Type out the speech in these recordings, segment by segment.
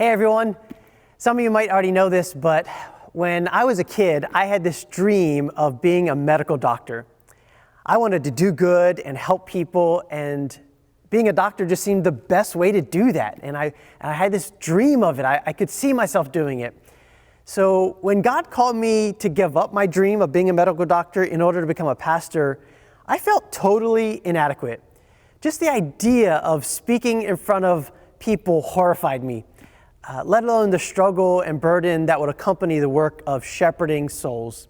Hey everyone, some of you might already know this, but when I was a kid, I had this dream of being a medical doctor. I wanted to do good and help people, and being a doctor just seemed the best way to do that. And I had this dream of it. I could see myself doing it. So when God called me to give up my dream of being a medical doctor in order to become a pastor, I felt totally inadequate. Just the idea of speaking in front of people horrified me. Let alone the struggle and burden that would accompany the work of shepherding souls.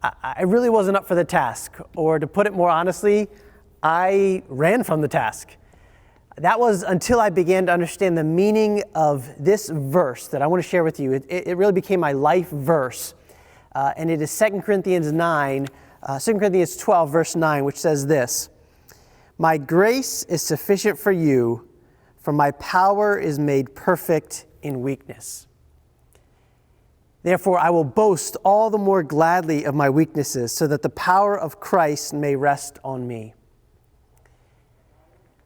I really wasn't up for the task, or to put it more honestly, I ran from the task. That was until I began to understand the meaning of this verse that I want to share with you. It really became my life verse, and it is 2 Corinthians 12, verse 9, which says this: "My grace is sufficient for you, for my power is made perfect in weakness. Therefore, I will boast all the more gladly of my weaknesses, so that the power of Christ may rest on me."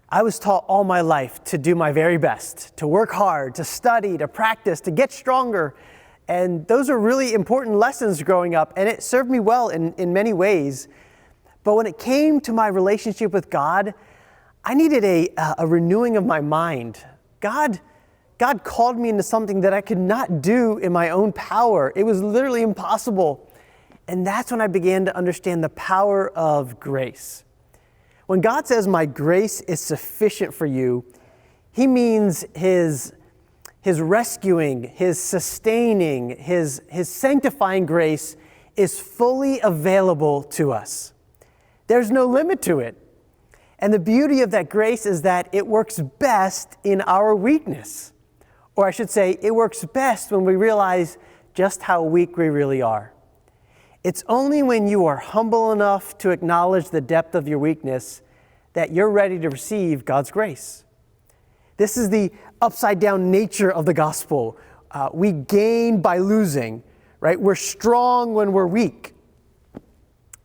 I was taught all my life to do my very best, to work hard, to study, to practice, to get stronger. And those are really important lessons growing up, and it served me well in many ways. But when it came to my relationship with God, I needed a renewing of my mind. God called me into something that I could not do in my own power. It was literally impossible. And that's when I began to understand the power of grace. When God says, "My grace is sufficient for you," He means His rescuing, His sustaining, His sanctifying grace is fully available to us. There's no limit to it. And the beauty of that grace is that it works best in our weakness. Or I should say, it works best when we realize just how weak we really are. It's only when you are humble enough to acknowledge the depth of your weakness that you're ready to receive God's grace. This is the upside down nature of the gospel. We gain by losing, right? We're strong when we're weak.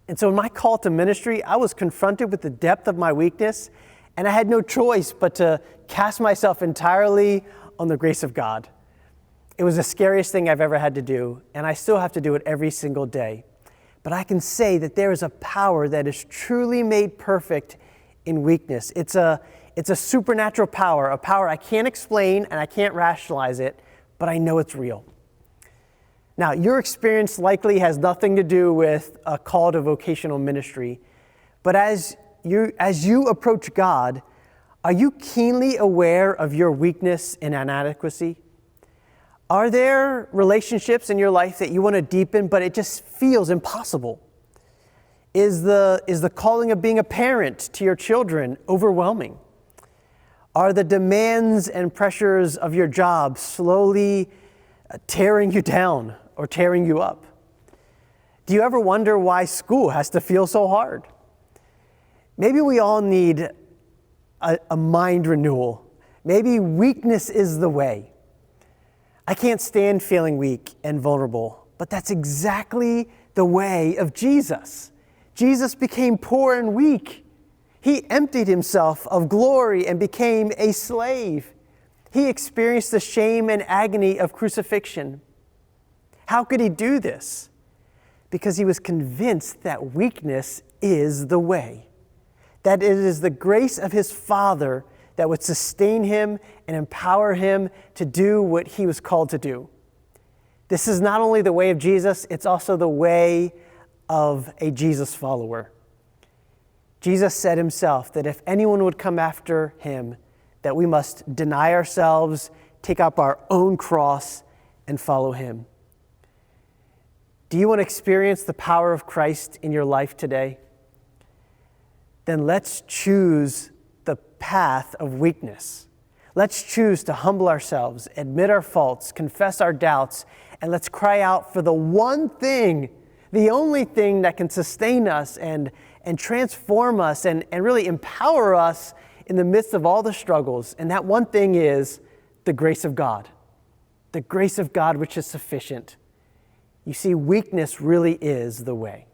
And so in my call to ministry, I was confronted with the depth of my weakness, and I had no choice but to cast myself entirely on the grace of God. It was the scariest thing I've ever had to do, and I still have to do it every single day. But I can say that there is a power that is truly made perfect in weakness. It's a supernatural power, a power I can't explain and I can't rationalize it, but I know it's real. Now, your experience likely has nothing to do with a call to vocational ministry, but as you approach God, are you keenly aware of your weakness and inadequacy? Are there relationships in your life that you want to deepen, but it just feels impossible? Is the calling of being a parent to your children overwhelming? Are the demands and pressures of your job slowly tearing you down or tearing you up? Do you ever wonder why school has to feel so hard? Maybe we all need a mind renewal. Maybe weakness is the way. I can't stand feeling weak and vulnerable, but that's exactly the way of Jesus. Jesus became poor and weak. He emptied himself of glory and became a slave. He experienced the shame and agony of crucifixion. How could he do this? Because he was convinced that weakness is the way, that it is the grace of his Father that would sustain him and empower him to do what he was called to do. This is not only the way of Jesus, it's also the way of a Jesus follower. Jesus said himself that if anyone would come after him, that we must deny ourselves, take up our own cross, and follow him. Do you want to experience the power of Christ in your life today? Then let's choose the path of weakness. Let's choose to humble ourselves, admit our faults, confess our doubts, and let's cry out for the one thing, the only thing that can sustain us and transform us and really empower us in the midst of all the struggles. And that one thing is the grace of God. The grace of God which is sufficient. You see, weakness really is the way.